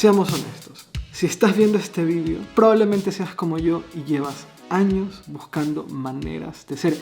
Seamos honestos. Si estás viendo este vídeo, probablemente seas como yo y llevas años buscando maneras de ser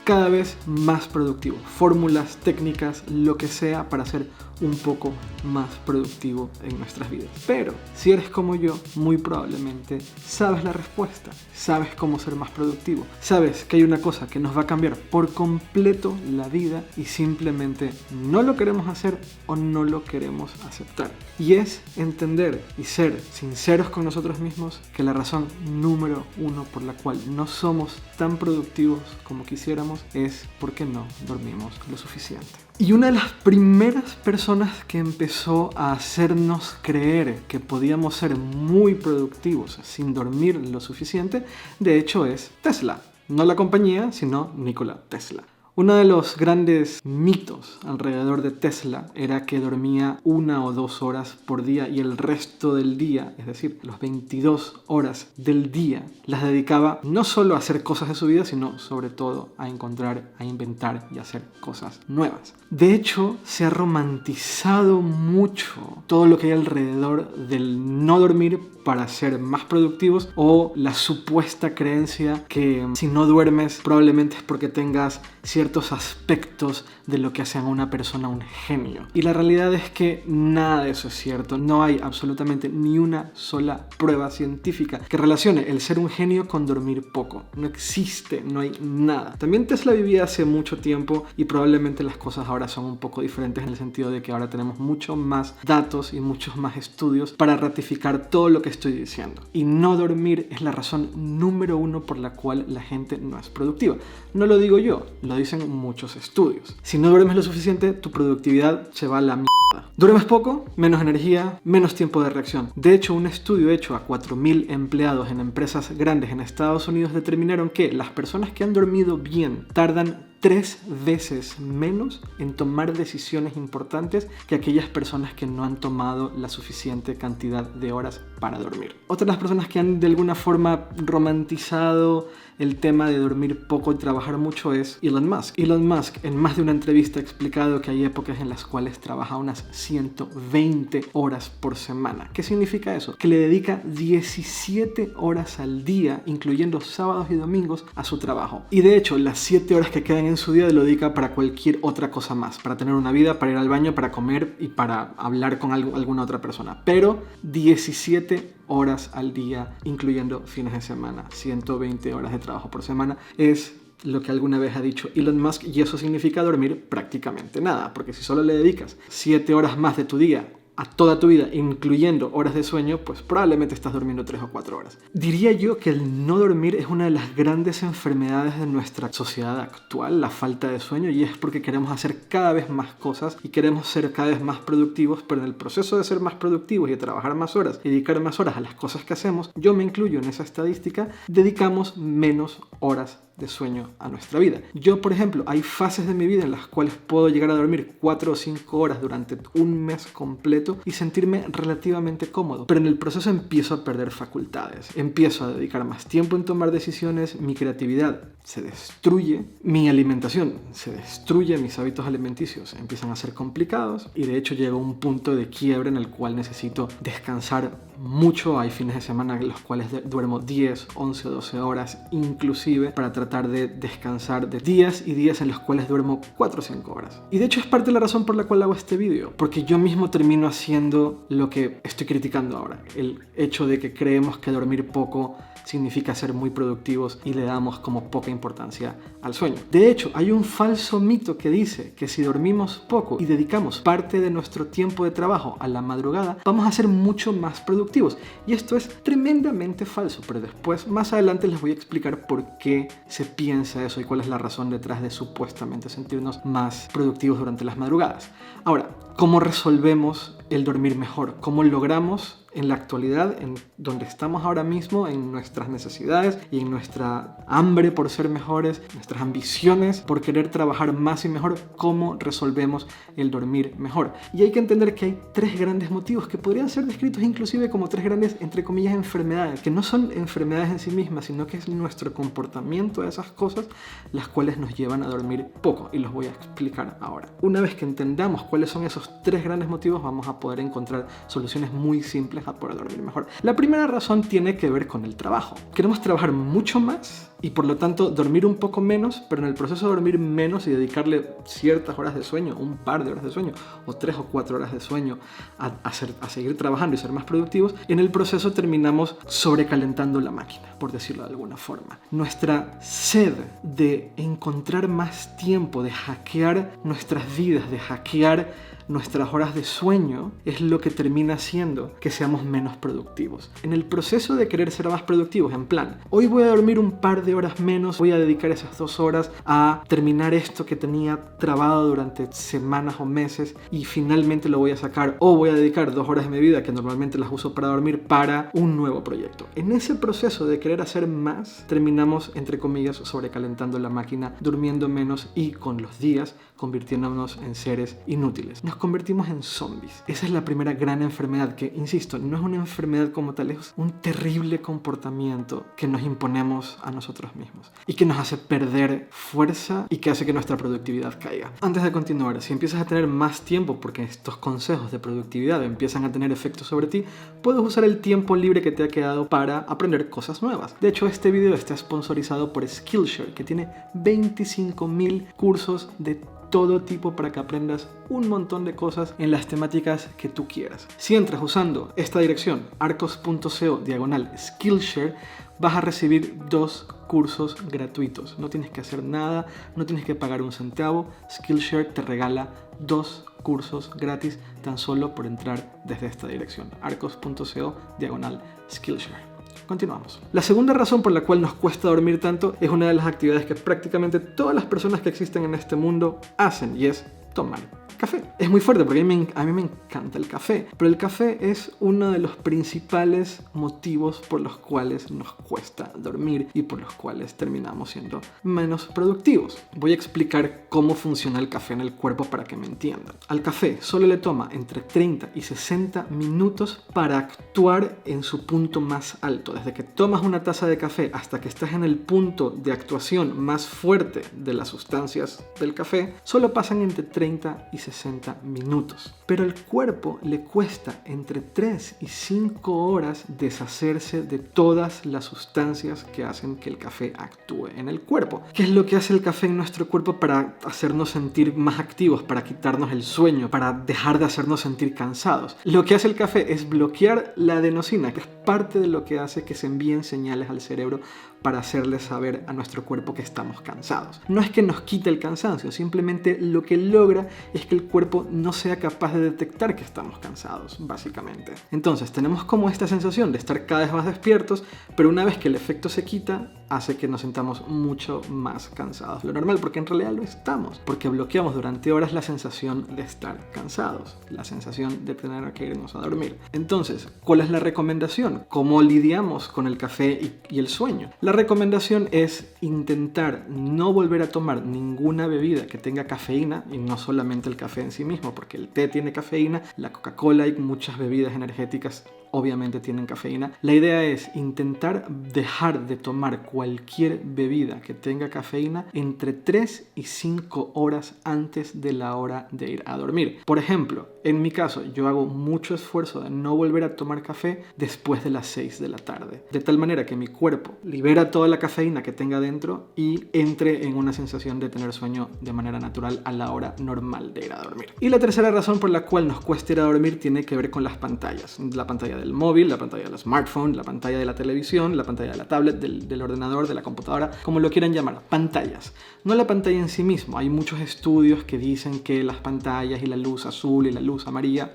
cada vez más productivo. Fórmulas, técnicas, lo que sea para ser un poco más productivo en nuestras vidas. Pero si eres como yo, muy probablemente sabes la respuesta, sabes cómo ser más productivo, sabes que hay una cosa que nos va a cambiar por completo la vida y simplemente no lo queremos hacer o no lo queremos aceptar. Y es entender y ser sinceros con nosotros mismos que la razón número uno por la cual no somos tan productivos como quisiéramos es porque no dormimos lo suficiente. Y una de las primeras personas que empezó a hacernos creer que podíamos ser muy productivos sin dormir lo suficiente, de hecho es Tesla. No la compañía, sino Nikola Tesla. Uno de los grandes mitos alrededor de Tesla era que dormía 1 o 2 horas por día y el resto del día, es decir, las 22 horas del día, las dedicaba no solo a hacer cosas de su vida, sino sobre todo a encontrar, a inventar y a hacer cosas nuevas. De hecho, se ha romantizado mucho todo lo que hay alrededor del no dormir para ser más productivos o la supuesta creencia que si no duermes probablemente es porque tengas ciertos aspectos de lo que hace a una persona un genio. Y la realidad es que nada de eso es cierto. No hay absolutamente ni una sola prueba científica que relacione el ser un genio con dormir poco. No existe, no hay nada. También Tesla vivía hace mucho tiempo y probablemente las cosas ahora son un poco diferentes en el sentido de que ahora tenemos mucho más datos y muchos más estudios para ratificar todo lo que estoy diciendo. Y no dormir es la razón número uno por la cual la gente no es productiva. No lo digo yo, lo dicen muchos estudios. Si no duermes lo suficiente, tu productividad se va a la mierda. Duermes poco, menos energía, menos tiempo de reacción. De hecho, un estudio hecho a 4.000 empleados en empresas grandes en Estados Unidos determinaron que las personas que han dormido bien tardan 3 veces menos en tomar decisiones importantes que aquellas personas que no han tomado la suficiente cantidad de horas para dormir. Otras de las personas que han de alguna forma romantizado el tema de dormir poco y trabajar mucho es Elon Musk. Elon Musk en más de una entrevista ha explicado que hay épocas en las cuales trabaja unas 120 horas por semana. ¿Qué significa eso? Que le dedica 17 horas al día, incluyendo sábados y domingos, a su trabajo. Y de hecho, las 7 horas que quedan en su día lo dedica para cualquier otra cosa más, para tener una vida, para ir al baño, para comer y para hablar con alguna otra persona. Pero 17 horas al día, incluyendo fines de semana, 120 horas de trabajo por semana, es lo que alguna vez ha dicho Elon Musk, y eso significa dormir prácticamente nada, porque si solo le dedicas 7 horas más de tu día a toda tu vida, incluyendo horas de sueño, pues probablemente estás durmiendo 3 o 4 horas. Diría yo que el no dormir es una de las grandes enfermedades de nuestra sociedad actual, la falta de sueño, y es porque queremos hacer cada vez más cosas y queremos ser cada vez más productivos, pero en el proceso de ser más productivos y de trabajar más horas y dedicar más horas a las cosas que hacemos, yo me incluyo en esa estadística, dedicamos menos horas de sueño a nuestra vida. Yo, por ejemplo, hay fases de mi vida en las cuales puedo llegar a dormir 4 o 5 horas durante un mes completo y sentirme relativamente cómodo, pero en el proceso empiezo a perder facultades, empiezo a dedicar más tiempo en tomar decisiones, mi creatividad se destruye, mi alimentación se destruye, mis hábitos alimenticios empiezan a ser complicados y de hecho llego a un punto de quiebre en el cual necesito descansar mucho. Hay fines de semana en los cuales duermo 10, 11, 12 horas inclusive para tratar de descansar, de días y días en los cuales duermo 4 o 5 horas. Y de hecho es parte de la razón por la cual hago este vídeo, porque yo mismo termino haciendo lo que estoy criticando ahora, el hecho de que creemos que dormir poco significa ser muy productivos y le damos como poca importancia al sueño. De hecho, hay un falso mito que dice que si dormimos poco y dedicamos parte de nuestro tiempo de trabajo a la madrugada, vamos a ser mucho más productivos. Y esto es tremendamente falso, pero después, más adelante, les voy a explicar por qué se piensa eso y cuál es la razón detrás de supuestamente sentirnos más productivos durante las madrugadas. Ahora, ¿cómo resolvemos el dormir mejor? ¿Cómo logramos en la actualidad, en donde estamos ahora mismo, en nuestras necesidades y en nuestra hambre por ser mejores, nuestras ambiciones por querer trabajar más y mejor, cómo resolvemos el dormir mejor? Y hay que entender que hay 3 grandes motivos que podrían ser descritos inclusive como 3 grandes, entre comillas, enfermedades, que no son enfermedades en sí mismas, sino que es nuestro comportamiento a esas cosas las cuales nos llevan a dormir poco, y los voy a explicar ahora. Una vez que entendamos cuáles son esos 3 grandes motivos, vamos a poder encontrar soluciones muy simples a poder dormir mejor. La primera razón tiene que ver con el trabajo. Queremos trabajar mucho más y por lo tanto dormir un poco menos, pero en el proceso de dormir menos y dedicarle ciertas horas de sueño, un par de horas de sueño o 3 o 4 horas de sueño a seguir trabajando y ser más productivos, en el proceso terminamos sobrecalentando la máquina, por decirlo de alguna forma. Nuestra sed de encontrar más tiempo, de hackear nuestras vidas, de hackear nuestras horas de sueño es lo que termina haciendo que seamos menos productivos. En el proceso de querer ser más productivos, en plan, hoy voy a dormir un par de horas menos, voy a dedicar esas 2 horas a terminar esto que tenía trabado durante semanas o meses y finalmente lo voy a sacar, o voy a dedicar 2 horas de mi vida que normalmente las uso para dormir para un nuevo proyecto. En ese proceso de querer hacer más, terminamos, entre comillas, sobrecalentando la máquina, durmiendo menos y con los días convirtiéndonos en seres inútiles. Nos convertimos en zombies. Esa es la primera gran enfermedad que, insisto, no es una enfermedad como tal, es un terrible comportamiento que nos imponemos a nosotros mismos y que nos hace perder fuerza y que hace que nuestra productividad caiga. Antes de continuar, si empiezas a tener más tiempo porque estos consejos de productividad empiezan a tener efecto sobre ti, puedes usar el tiempo libre que te ha quedado para aprender cosas nuevas. De hecho, este video está sponsorizado por Skillshare, que tiene 25,000 cursos de todo tipo para que aprendas un montón de cosas en las temáticas que tú quieras. Si entras usando esta dirección, arcos.co/Skillshare, vas a recibir 2 cursos gratuitos. No tienes que hacer nada, no tienes que pagar un centavo. Skillshare te regala 2 cursos gratis tan solo por entrar desde esta dirección, arcos.co/Skillshare. Continuamos. La segunda razón por la cual nos cuesta dormir tanto es una de las actividades que prácticamente todas las personas que existen en este mundo hacen, y es tomar café. Es muy fuerte porque a mí me encanta el café, pero el café es uno de los principales motivos por los cuales nos cuesta dormir y por los cuales terminamos siendo menos productivos. Voy a explicar cómo funciona el café en el cuerpo para que me entiendan. Al café solo le toma entre 30 y 60 minutos para actuar en su punto más alto. Desde que tomas una taza de café hasta que estás en el punto de actuación más fuerte de las sustancias del café, solo pasan entre 30 y 60 minutos. Pero al cuerpo le cuesta entre 3 y 5 horas deshacerse de todas las sustancias que hacen que el café actúe en el cuerpo. ¿Qué es lo que hace el café en nuestro cuerpo para hacernos sentir más activos, para quitarnos el sueño, para dejar de hacernos sentir cansados? Lo que hace el café es bloquear la adenosina, que es parte de lo que hace que se envíen señales al cerebro para hacerle saber a nuestro cuerpo que estamos cansados. No es que nos quite el cansancio, simplemente lo que logra es que el cuerpo no sea capaz de detectar que estamos cansados, básicamente. Entonces tenemos como esta sensación de estar cada vez más despiertos, pero una vez que el efecto se quita, hace que nos sintamos mucho más cansados. Lo normal, porque en realidad lo estamos, porque bloqueamos durante horas la sensación de estar cansados, la sensación de tener que irnos a dormir. Entonces, ¿cuál es la recomendación? ¿Cómo lidiamos con el café y el sueño? La recomendación es intentar no volver a tomar ninguna bebida que tenga cafeína, y no solamente el café en sí mismo, porque el té tiene cafeína, la Coca-Cola y muchas bebidas energéticas obviamente tienen cafeína. La idea es intentar dejar de tomar cualquier bebida que tenga cafeína entre 3 y 5 horas antes de la hora de ir a dormir. Por ejemplo, en mi caso, yo hago mucho esfuerzo de no volver a tomar café después de las 6 de la tarde, de tal manera que mi cuerpo libera toda la cafeína que tenga dentro y entre en una sensación de tener sueño de manera natural a la hora normal de ir a dormir. Y la tercera razón por la cual nos cuesta ir a dormir tiene que ver con las pantallas. La pantalla del móvil, la pantalla del smartphone, la pantalla de la televisión, la pantalla de la tablet, del ordenador, de la computadora, como lo quieran llamar, pantallas. No la pantalla en sí mismo. Hay muchos estudios que dicen que las pantallas y la luz azul y la luz amarilla,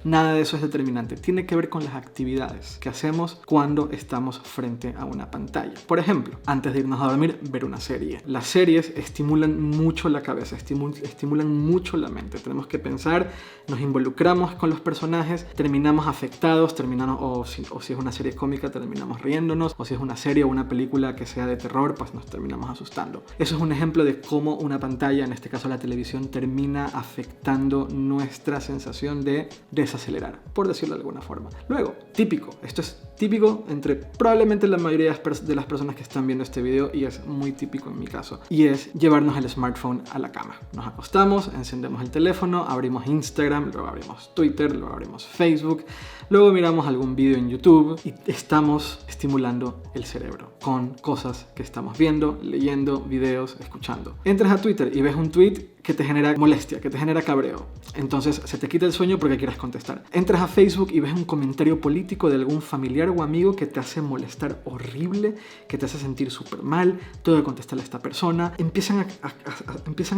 nada de eso es determinante. Tiene que ver con las actividades que hacemos cuando estamos frente a una pantalla. Por ejemplo, antes de irnos a dormir, ver una serie. Las series estimulan mucho la cabeza, estimulan mucho la mente. Tenemos que pensar, nos involucramos con los personajes, terminamos afectados, o si es una serie cómica, terminamos riéndonos, o si es una serie o una película que sea de terror, pues nos terminamos asustando. Eso es un ejemplo de cómo una pantalla, en este caso la televisión, termina afectando nuestra sensación de desacelerar, por decirlo de alguna forma. Luego, típico, esto es típico entre probablemente la mayoría de las personas que están viendo este video, y es muy típico en mi caso, y es llevarnos el smartphone a la cama. Nos acostamos, encendemos el teléfono, abrimos Instagram, luego abrimos Twitter, luego abrimos Facebook, luego miramos algún video en YouTube y estamos estimulando el cerebro con cosas que estamos viendo, leyendo, videos, escuchando. Entras a Twitter y ves un tweet que te genera molestia, que te genera cabreo. Entonces se te quita el sueño porque quieres contestar. Entras a Facebook y ves un comentario político de algún familiar o amigo que te hace molestar horrible, que te hace sentir súper mal, tengo que contestarle a esta persona. Empiezan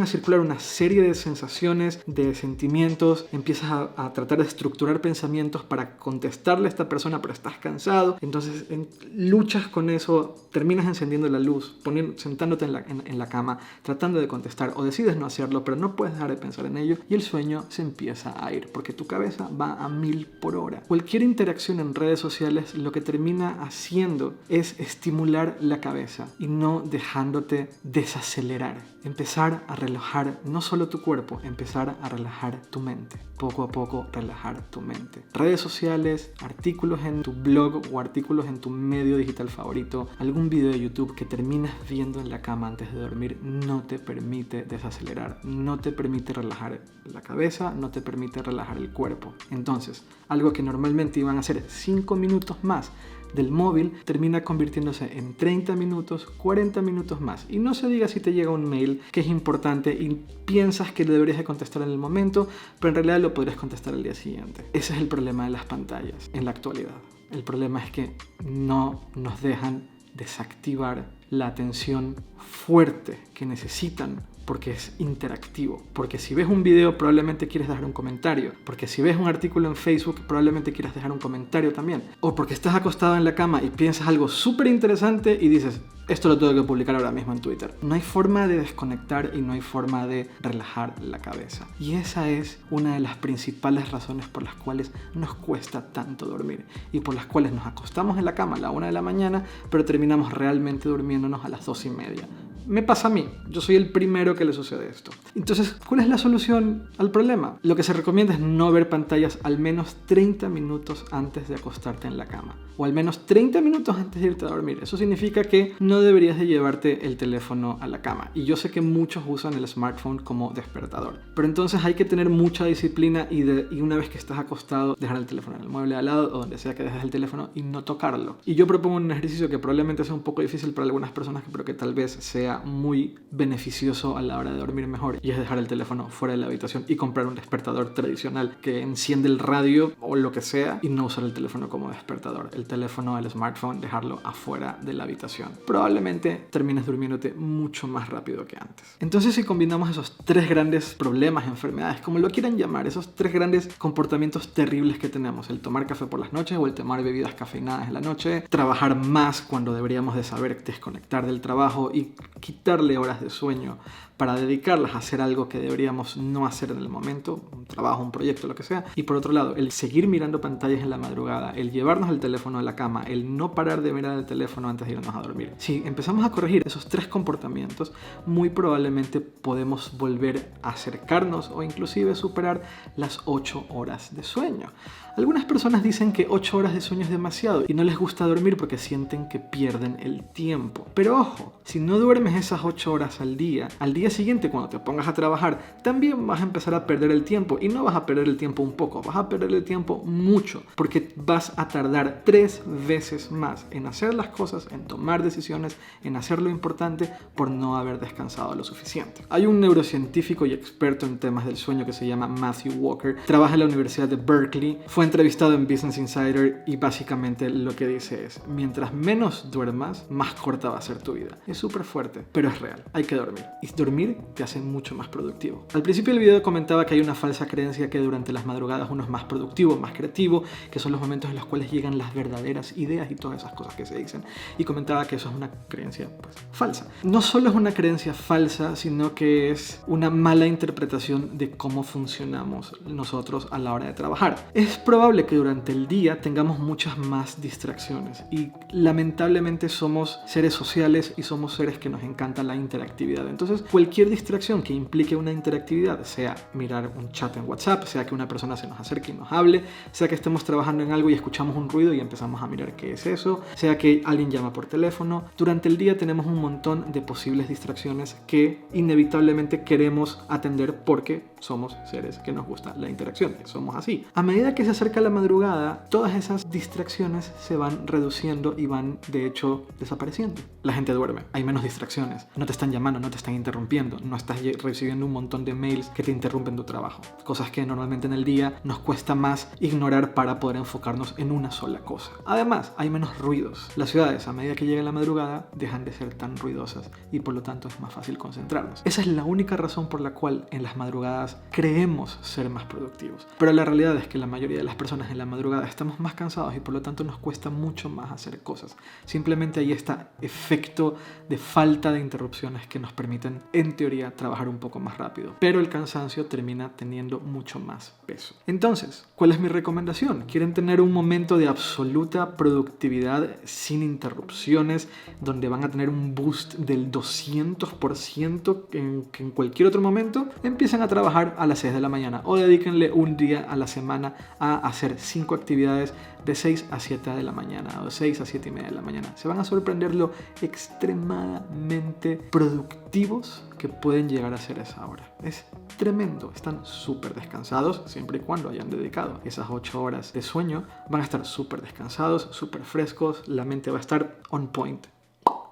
a circular una serie de sensaciones, de sentimientos, empiezas a tratar de estructurar pensamientos para contestarle a esta persona, pero estás cansado. Entonces luchas con eso, terminas encendiendo la luz, sentándote en la cama, tratando de contestar, o decides no hacerlo, pero no puedes dejar de pensar en ello, y el sueño se empieza a ir porque tu cabeza va a 1000 por hora. Cualquier interacción en redes sociales lo que termina haciendo es estimular la cabeza y no dejándote desacelerar. Empezar a relajar no solo tu cuerpo, empezar a relajar tu mente. Poco a poco relajar tu mente. Redes sociales, artículos en tu blog o artículos en tu medio digital favorito, algún video de YouTube que terminas viendo en la cama antes de dormir no te permite desacelerar, no te permite relajar la cabeza, no te permite relajar el cuerpo. Entonces, algo que normalmente iban a ser 5 minutos más del móvil termina convirtiéndose en 30 minutos, 40 minutos más. Y no se diga si te llega un mail que es importante y piensas que lo deberías de contestar en el momento, pero en realidad lo podrías contestar al día siguiente. Ese es el problema de las pantallas en la actualidad. El problema es que no nos dejan desactivar la atención fuerte que necesitan, porque es interactivo. Porque si ves un video probablemente quieres dejar un comentario. Porque si ves un artículo en Facebook probablemente quieras dejar un comentario también. O porque estás acostado en la cama y piensas algo súper interesante y dices, esto lo tengo que publicar ahora mismo en Twitter. No hay forma de desconectar y no hay forma de relajar la cabeza. Y esa es una de las principales razones por las cuales nos cuesta tanto dormir. Y por las cuales nos acostamos en la cama a la 1 de la mañana, pero terminamos realmente durmiéndonos a las 2:30. Me pasa a mí, yo soy el primero que le sucede esto. Entonces, ¿cuál es la solución al problema? Lo que se recomienda es no ver pantallas al menos 30 minutos antes de acostarte en la cama, o al menos 30 minutos antes de irte a dormir. Eso significa que no deberías de llevarte el teléfono a la cama. Y yo sé que muchos usan el smartphone como despertador, pero entonces hay que tener mucha disciplina y una vez que estás acostado, dejar el teléfono en el mueble al lado o donde sea que dejes el teléfono y no tocarlo. Y yo propongo un ejercicio que probablemente sea un poco difícil para algunas personas, pero que tal vez sea muy beneficioso a la hora de dormir mejor, y es dejar el teléfono fuera de la habitación y comprar un despertador tradicional que enciende el radio o lo que sea y no usar el teléfono como despertador. El teléfono, el smartphone, dejarlo afuera de la habitación. Probablemente termines durmiéndote mucho más rápido que antes. Entonces, si combinamos esos 3 grandes problemas, enfermedades, como lo quieran llamar, esos 3 grandes comportamientos terribles que tenemos: el tomar café por las noches o el tomar bebidas cafeinadas en la noche, trabajar más cuando deberíamos de saber desconectar del trabajo y quitarle horas de sueño para dedicarlas a hacer algo que deberíamos no hacer en el momento, un trabajo, un proyecto, lo que sea. Y por otro lado, el seguir mirando pantallas en la madrugada, el llevarnos el teléfono a la cama, el no parar de mirar el teléfono antes de irnos a dormir. Si empezamos a corregir esos 3 comportamientos, muy probablemente podemos volver a acercarnos o inclusive superar las 8 horas de sueño. Algunas personas dicen que 8 horas de sueño es demasiado y no les gusta dormir porque sienten que pierden el tiempo. Pero ojo, si no duermes esas 8 horas al día siguiente cuando te pongas a trabajar, también vas a empezar a perder el tiempo. Y no vas a perder el tiempo un poco, vas a perder el tiempo mucho, porque vas a tardar 3 veces más en hacer las cosas, en tomar decisiones, en hacer lo importante, por no haber descansado lo suficiente. Hay un neurocientífico y experto en temas del sueño que se llama Matthew Walker, trabaja en la Universidad de Berkeley, fue entrevistado en Business Insider y básicamente lo que dice es: mientras menos duermas, más corta va a ser tu vida. Es súper fuerte, pero es real. Hay que dormir. Y dormir te hace mucho más productivo. Al principio del video comentaba que hay una falsa creencia que durante las madrugadas uno es más productivo, más creativo, que son los momentos en los cuales llegan las verdaderas ideas y todas esas cosas que se dicen. Y comentaba que eso es una creencia falsa. No solo es una creencia falsa, sino que es una mala interpretación de cómo funcionamos nosotros a la hora de trabajar. Es probable que durante el día tengamos muchas más distracciones y lamentablemente somos seres sociales y somos seres que nos encanta la interactividad. Entonces, cualquier distracción que implique una interactividad, sea mirar un chat en WhatsApp, sea que una persona se nos acerque y nos hable, sea que estemos trabajando en algo y escuchamos un ruido y empezamos a mirar qué es eso, sea que alguien llama por teléfono. Durante el día tenemos un montón de posibles distracciones que inevitablemente queremos atender porque somos seres que nos gusta la interacción, somos así. A medida que se acerca la madrugada, todas esas distracciones se van reduciendo y van, de hecho, desapareciendo. La gente duerme, hay menos distracciones, no te están llamando, no te están interrumpiendo, no estás recibiendo un montón de mails que te interrumpen tu trabajo. Cosas que normalmente en el día nos cuesta más ignorar para poder enfocarnos en una sola cosa. Además, hay menos ruidos. Las ciudades, a medida que llega la madrugada, dejan de ser tan ruidosas y por lo tanto es más fácil concentrarnos. Esa es la única razón por la cual en las madrugadas creemos ser más productivos. Pero la realidad es que la mayoría de las personas en la madrugada estamos más cansados y por lo tanto nos cuesta mucho más hacer cosas. Simplemente hay este efecto de falta de interrupciones que nos permiten, en teoría, trabajar un poco más rápido. Pero el cansancio termina teniendo mucho más peso. Entonces, ¿cuál es mi recomendación? ¿Quieren tener un momento de absoluta productividad sin interrupciones, donde van a tener un boost del 200% que en cualquier otro momento? Empiecen a trabajar a las 6 de la mañana o dedíquenle un día a la semana a hacer 5 actividades de 6 a 7 de la mañana o de 6 a 7 y media de la mañana. Se van a sorprender lo extremadamente productivos que pueden llegar a ser esa hora. Es tremendo, están súper descansados siempre y cuando hayan dedicado esas 8 horas de sueño. Van a estar súper descansados, súper frescos, la mente va a estar on point,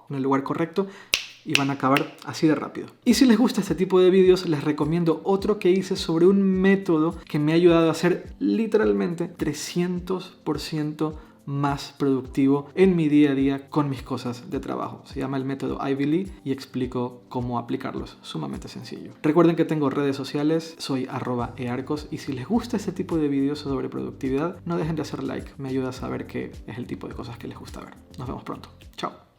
en el lugar correcto, y van a acabar así de rápido. Y si les gusta este tipo de vídeos, les recomiendo otro que hice sobre un método que me ha ayudado a ser literalmente 300% más productivo en mi día a día con mis cosas de trabajo. Se llama el método Ivy Lee y explico cómo aplicarlos. Sumamente sencillo. Recuerden que tengo redes sociales, soy @earcos, y si les gusta este tipo de vídeos sobre productividad, no dejen de hacer like. Me ayuda a saber qué es el tipo de cosas que les gusta ver. Nos vemos pronto. Chao.